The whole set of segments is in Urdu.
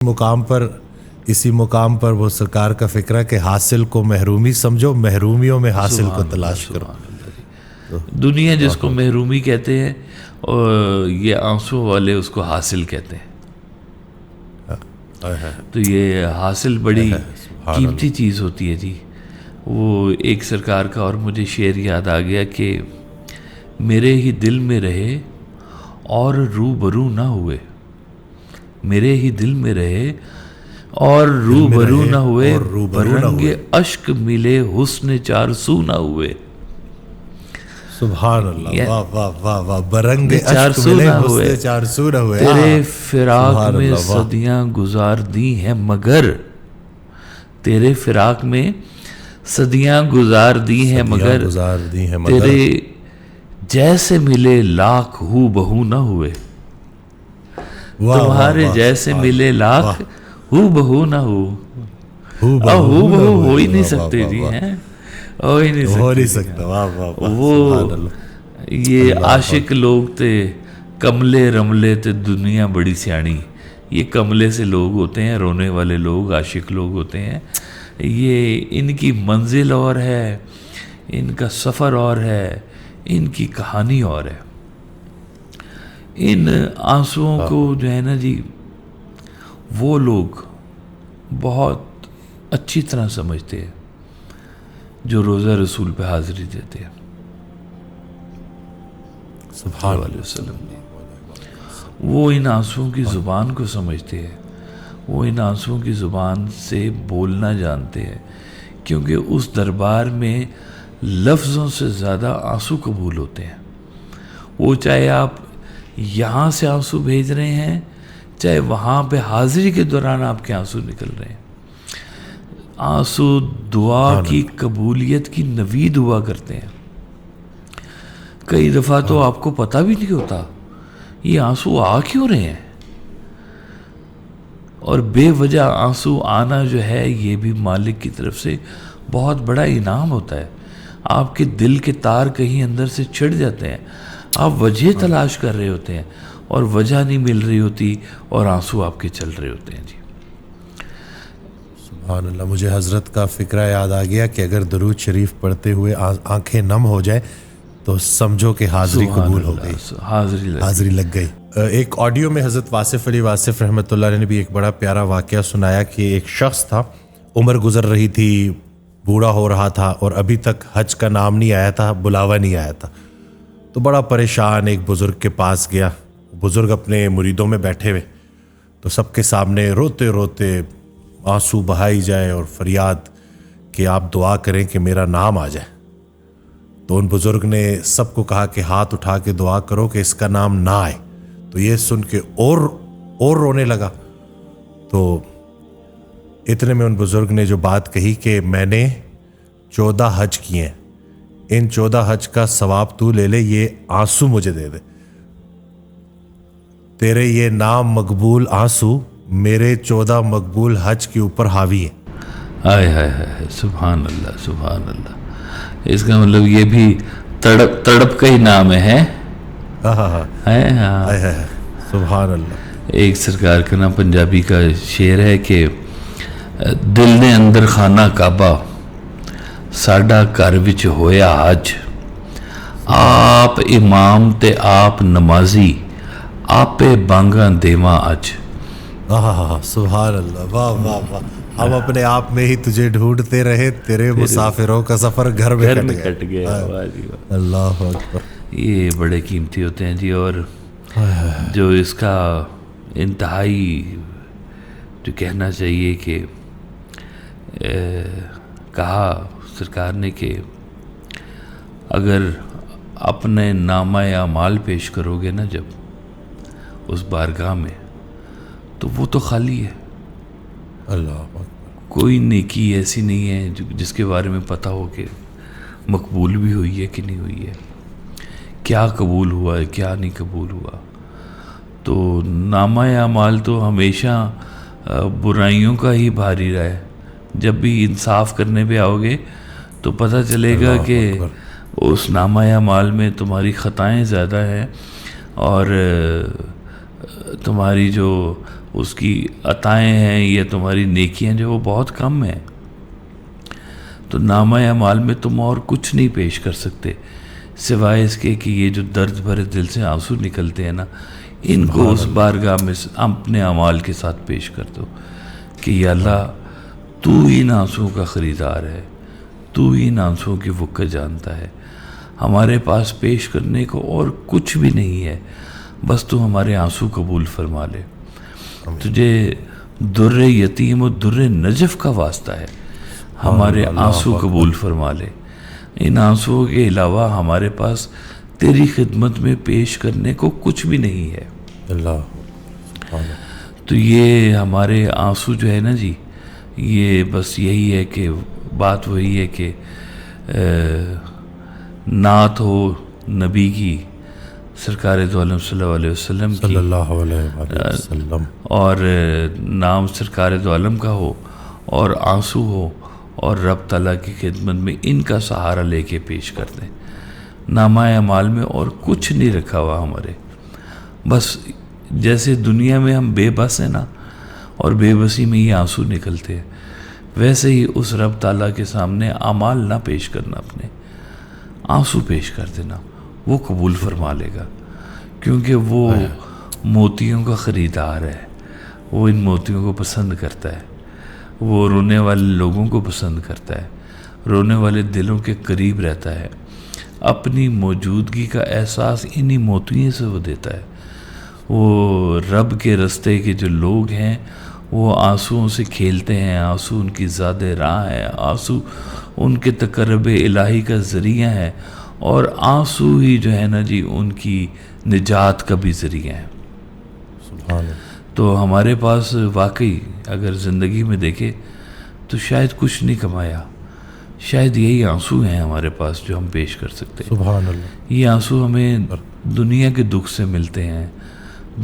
مقام پر اسی مقام پر وہ سرکار کا فکر ہے کہ حاصل کو محرومی سمجھو، محرومیوں میں حاصل کو تلاش کرو۔ دنیا جس کو محرومی کہتے ہیں اور یہ آنسو والے اس کو حاصل کہتے ہیں۔ تو یہ حاصل بڑی قیمتی چیز ہوتی ہے جی۔ وہ ایک سرکار کا اور مجھے شعر یاد آ گیا کہ میرے ہی دل میں رہے اور روبرو نہ ہوئے، میرے ہی دل میں رہے اور روبرو نہ ہوئے، برنگ اشک ملے حسن چار سو نہ ہوئے۔ سبحان اللہ، واہ واہ واہ واہ، برنگ چار اشک سو ملے نہ حسن ہوئے، چار سو نہ ہوئے۔ تیرے فراق میں صدیاں گزار دی ہیں مگر، تیرے فراق میں صدیاں گزار دی ہیں مگر، تیرے جیسے ملے لاکھ ہو بہو نہ ہوئے، تمہارے جیسے ملے لاکھ ہو بہو نہ ہو۔ ہو بہو ہی نہیں سکتے جی، ہیں ہو ہی نہیں سکتے۔ وہ یہ عاشق لوگ تھے، کملے رملے تھے، دنیا بڑی سیانی۔ یہ کملے سے لوگ ہوتے ہیں، رونے والے لوگ، عاشق لوگ ہوتے ہیں۔ یہ ان کی منزل اور ہے، ان کا سفر اور ہے، ان کی کہانی اور ہے۔ ان آنسوؤں کو جو ہے نا جی، وہ لوگ بہت اچھی طرح سمجھتے ہیں جو روزہ رسول پہ حاضری دیتے ہیں سبحان اللہ علیہ وسلم۔ وہ ان آنسوؤں کی زبان کو سمجھتے ہیں، وہ ان آنسوؤں کی زبان سے بولنا جانتے ہیں، کیونکہ اس دربار میں لفظوں سے زیادہ آنسو قبول ہوتے ہیں۔ وہ چاہے آپ یہاں سے آنسو بھیج رہے ہیں، چاہے وہاں پہ حاضری کے دوران آپ کے آنسو نکل رہے ہیں۔ آنسو دعا کی قبولیت کی نوید ہوا کرتے ہیں۔ کئی دفعہ تو آپ کو پتہ بھی نہیں ہوتا یہ آنسو آ کیوں رہے ہیں، اور بے وجہ آنسو آنا جو ہے یہ بھی مالک کی طرف سے بہت بڑا انعام ہوتا ہے۔ آپ کے دل کے تار کہیں اندر سے چھڑ جاتے ہیں، آپ وجہ تلاش کر رہے ہوتے ہیں اور وجہ نہیں مل رہی ہوتی اور آنسو آپ کے چل رہے ہوتے ہیں جی۔ سبحان اللہ، مجھے حضرت کا فکرہ یاد آ گیا کہ اگر درود شریف پڑھتے ہوئے آنکھیں نم ہو جائے تو سمجھو کہ حاضری قبول ہو گئی، حاضری لگ گئی۔ ایک آڈیو میں حضرت واصف علی واصف رحمۃ اللہ علیہ نے بھی ایک بڑا پیارا واقعہ سنایا کہ ایک شخص تھا، عمر گزر رہی تھی، بوڑھا ہو رہا تھا اور ابھی تک حج کا نام نہیں آیا تھا، بلاوا نہیں آیا تھا، تو بڑا پریشان ایک بزرگ کے پاس گیا۔ بزرگ اپنے مریدوں میں بیٹھے ہوئے، تو سب کے سامنے روتے روتے آنسو بہائی جائے اور فریاد کہ آپ دعا کریں کہ میرا نام آ جائے۔ تو ان بزرگ نے سب کو کہا کہ ہاتھ اٹھا کے دعا کرو کہ اس کا نام نہ آئے۔ تو یہ سن کے اور رونے لگا۔ تو اتنے میں ان بزرگ نے جو بات کہی کہ میں نے 14 حج کیے ہیں، ان 14 حج کا ثواب تو لے لے، یہ آنسو مجھے دے دے، تیرے یہ نام مقبول آنسو میرے 14 مقبول حج کے اوپر حاوی ہیں۔ ہائے ہائے ہائے، سبحان اللہ سبحان اللہ۔ اس کا مطلب یہ بھی تڑپ کا ہی نام ہے۔ سبحان اللہ۔ ایک سرکار کا نام پنجابی کا شعر ہے کہ دل نے اندر خانہ کعبہ ساڈا گھر وچ ہویا حج، آپ امام تے آپ نمازی آپے بانگاں دیواں اج۔ سبحان اللہ، واہ واہ واہ۔ ہم اپنے آپ میں ہی تجھے ڈھونڈتے رہے، تیرے مسافروں کا سفر گھر میں کٹ گیا۔ اللہ اکبر۔ یہ بڑے قیمتی ہوتے ہیں جی، اور جو اس کا انتہائی جو کہنا چاہیے کہ کہا سرکار نے کہ اگر اپنے نامہ اعمال پیش کرو گے نا جب اس بارگاہ میں، تو وہ تو خالی ہے۔ اللہ اکبر۔ کوئی نیکی ایسی نہیں ہے جس کے بارے میں پتہ ہو کہ مقبول بھی ہوئی ہے کہ نہیں ہوئی ہے، کیا قبول ہوا ہے کیا نہیں قبول ہوا۔ تو نامہ اعمال تو ہمیشہ برائیوں کا ہی بھاری رہا ہے۔ جب بھی انصاف کرنے پہ آؤ گے تو پتہ چلے گا کہ اس نامہ اعمال میں تمہاری خطائیں زیادہ ہیں اور تمہاری جو اس کی عطائیں ہیں یا تمہاری نیکیاں جو وہ بہت کم ہیں، تو نامہ اعمال میں تم اور کچھ نہیں پیش کر سکتے سوائے اس کے کہ یہ جو درد بھرے دل سے آنسو نکلتے ہیں نا، ان کو اس بارگاہ میں اپنے اعمال کے ساتھ پیش کر دو کہ یا اللہ تو ہی ان آنسوؤں کا خریدار ہے، تو ہی ان آنسوؤں کی وقت جانتا ہے، ہمارے پاس پیش کرنے کو اور کچھ بھی نہیں ہے، بس تو ہمارے آنسو قبول فرما لے۔ تجھے در یتیم و در نجف کا واسطہ ہے، ہمارے آنسو قبول فرما لے، ان آنسوؤں کے علاوہ ہمارے پاس تیری خدمت میں پیش کرنے کو کچھ بھی نہیں ہے۔ اللہ تو یہ ہمارے آنسو جو ہے نا جی، یہ بس یہی ہے کہ بات وہی ہے کہ نعت ہو نبی کی، سرکار دو عالم صلی اللہ علیہ وسلم کی، صلی اللہ علیہ وسلم، اور نام سرکار دو عالم کا ہو، اور آنسو ہو، اور رب تعالیٰ کی خدمت میں ان کا سہارا لے کے پیش کر دیں۔ نامہ اعمال میں اور کچھ نہیں رکھا ہوا ہمارے، بس جیسے دنیا میں ہم بے بس ہیں نا، اور بے بسی میں یہ آنسو نکلتے ہیں، ویسے ہی اس رب تعالیٰ کے سامنے اعمال نہ پیش کرنا، اپنے آنسو پیش کر دینا، وہ قبول فرما لے گا، کیونکہ وہ موتیوں کا خریدار ہے، وہ ان موتیوں کو پسند کرتا ہے، وہ رونے والے لوگوں کو پسند کرتا ہے، رونے والے دلوں کے قریب رہتا ہے، اپنی موجودگی کا احساس انہی موتیوں سے وہ دیتا ہے۔ وہ رب کے رستے کے جو لوگ ہیں وہ آنسوؤں سے کھیلتے ہیں، آنسو ان کی زاد راہ ہے، آنسو ان کے تقرب الہی کا ذریعہ ہے، اور آنسو ہی جو ہے نا جی ان کی نجات کا بھی ذریعہ ہے۔ سبحان اللہ۔ تو ہمارے پاس واقعی اگر زندگی میں دیکھے تو شاید کچھ نہیں کمایا، شاید یہی آنسو ہیں ہمارے پاس جو ہم پیش کر سکتے ہیں۔ سبحان اللہ۔ یہ آنسو ہمیں دنیا کے دکھ سے ملتے ہیں،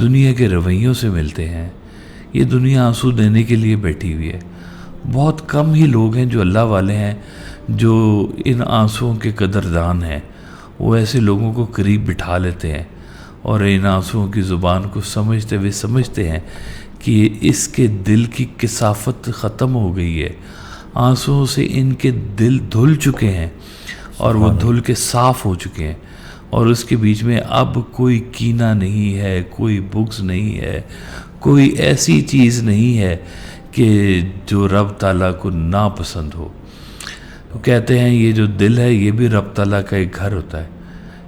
دنیا کے رویوں سے ملتے ہیں، یہ دنیا آنسو دینے کے لیے بیٹھی ہوئی ہے۔ بہت کم ہی لوگ ہیں جو اللہ والے ہیں جو ان آنسوؤں کے قدردان ہیں، وہ ایسے لوگوں کو قریب بٹھا لیتے ہیں اور ان آنسوؤں کی زبان کو سمجھتے ہوئے سمجھتے ہیں کہ اس کے دل کی کثافت ختم ہو گئی ہے، آنسوؤں سے ان کے دل دھل چکے ہیں اور وہ دھل کے صاف ہو چکے ہیں، اور اس کے بیچ میں اب کوئی کینہ نہیں ہے، کوئی بغض نہیں ہے، کوئی ایسی چیز نہیں ہے کہ جو رب تعالیٰ کو ناپسند ہو۔ تو کہتے ہیں یہ جو دل ہے یہ بھی رب تعالیٰ کا ایک گھر ہوتا ہے،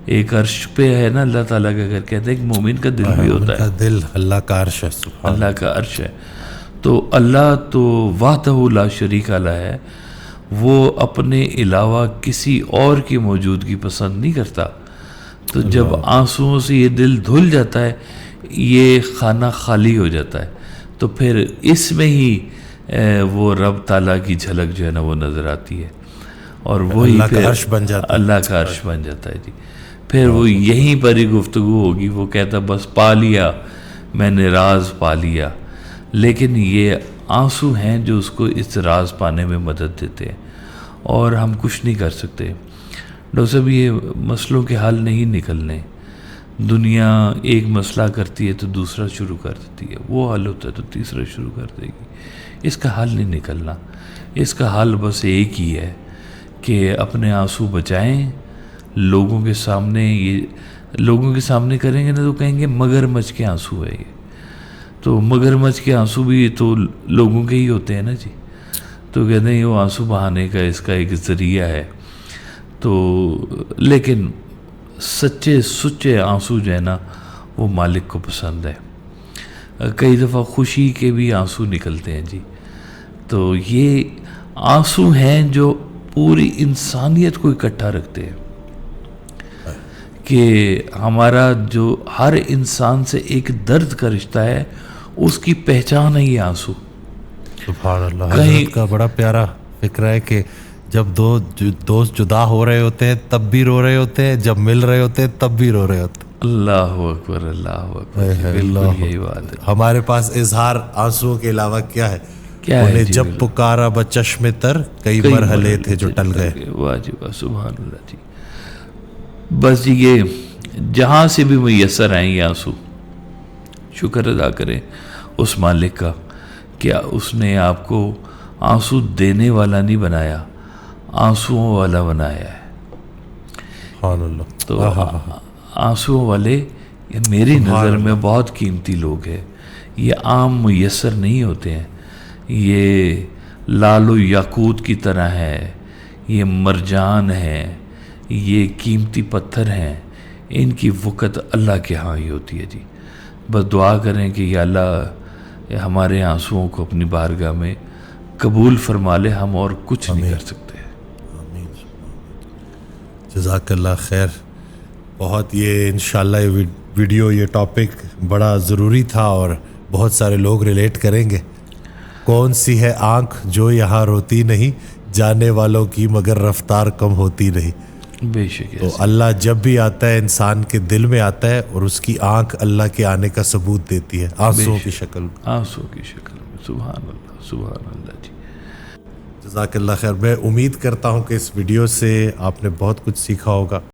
ایک عرش پہ ہے نا اللہ تعالیٰ کا گھر، کہتے ہیں ایک مومن کا دل بھی ہوتا ہے، دل اللہ کا عرش ہے، سبحان اللہ کا عرش ہے۔ تو اللہ تو وحدہ لا شریک لہ ہے، وہ اپنے علاوہ کسی اور کی موجودگی پسند نہیں کرتا۔ تو جب آنسوؤں سے یہ دل دھل جاتا ہے، یہ خانہ خالی ہو جاتا ہے، تو پھر اس میں ہی وہ رب تعالیٰ کی جھلک جو ہے نا وہ نظر آتی ہے، اور وہی اللہ پھر کا عرش بن جاتا ہے، اللہ کا عرش بن جاتا ہے جی۔ پھر وہ یہیں پر ہی گفتگو ہوگی، وہ کہتا بس پا لیا میں نے راز پا لیا، لیکن یہ آنسو ہیں جو اس کو اس راز پانے میں مدد دیتے ہیں، اور ہم کچھ نہیں کر سکتے۔ ڈاکٹر صاحب یہ مسئلوں کے حل نہیں نکلنے، دنیا ایک مسئلہ کرتی ہے تو دوسرا شروع کر دیتی ہے، وہ حل ہوتا ہے تو تیسرا شروع کر دے گی، اس کا حل نہیں نکلنا۔ اس کا حل بس ایک ہی ہے کہ اپنے آنسو بچائیں، لوگوں کے سامنے یہ لوگوں کے سامنے کریں گے نا تو کہیں گے مگر مچھ کے آنسو ہے یہ، تو مگر مچھ کے آنسو بھی تو لوگوں کے ہی ہوتے ہیں نا جی، تو کہتے ہیں وہ آنسو بہانے کا اس کا ایک ذریعہ ہے۔ تو لیکن سچے سچے آنسو جو ہے نا وہ مالک کو پسند ہے۔ کئی دفعہ خوشی کے بھی آنسو نکلتے ہیں جی، تو یہ آنسو ہیں جو پوری انسانیت کو اکٹھا رکھتے ہیں، کہ ہمارا جو ہر انسان سے ایک درد کا رشتہ ہے اس کی پہچان ہے یہ آنسو۔ سبحان اللہ۔ حضرت کا بڑا پیارا فکر ہے کہ جب دو دوست جدا ہو رہے ہوتے ہیں تب بھی رو رہے ہوتے ہیں، جب مل رہے ہوتے ہیں تب بھی رو رہے ہوتے ہیں۔ اللہ اکبر، اللہ اکبر، بالکل یہی بات ہے۔ ہمارے پاس اظہار آنسوؤں کے علاوہ کیا ہے؟ کیا ہے جب پکارا بچشم تر کئی مرحلے تھے جو ٹل گئے۔ واہ جی واہ، سبحان اللہ جی۔ بس جی یہ جہاں سے بھی میسر آئیں یہ آنسو، شکر ادا کریں اس مالک کا کہ اس نے آپ کو آنسو دینے والا نہیں بنایا، آنسوؤں والا بنایا ہے۔ سبحان اللہ۔ تو آنسوؤں والے یہ میری نظر میں بہت قیمتی لوگ ہیں، یہ عام میسر نہیں ہوتے ہیں، یہ لال و یاقوت کی طرح ہے، یہ مرجان ہے، یہ قیمتی پتھر ہیں، ان کی وقت اللہ کے ہاں ہی ہوتی ہے جی۔ بس دعا کریں کہ یا اللہ ہمارے آنسوؤں کو اپنی بارگاہ میں قبول فرما لے، ہم اور کچھ نہیں کر سکتے۔ جزاک اللہ خیر۔ بہت یہ انشاءاللہ یہ ویڈیو، یہ ٹاپک بڑا ضروری تھا اور بہت سارے لوگ ریلیٹ کریں گے۔ کون سی ہے آنکھ جو یہاں روتی نہیں، جانے والوں کی مگر رفتار کم ہوتی نہیں۔ بے شک تو اللہ جب بھی آتا ہے انسان کے دل میں آتا ہے اور اس کی آنکھ اللہ کے آنے کا ثبوت دیتی ہے، آنسوں کی شکل، آنسوں کی شکل میں۔ سبحان اللہ، سبحان اللہ جی۔ جزاک اللہ خیر۔ میں امید کرتا ہوں کہ اس ویڈیو سے آپ نے بہت کچھ سیکھا ہوگا۔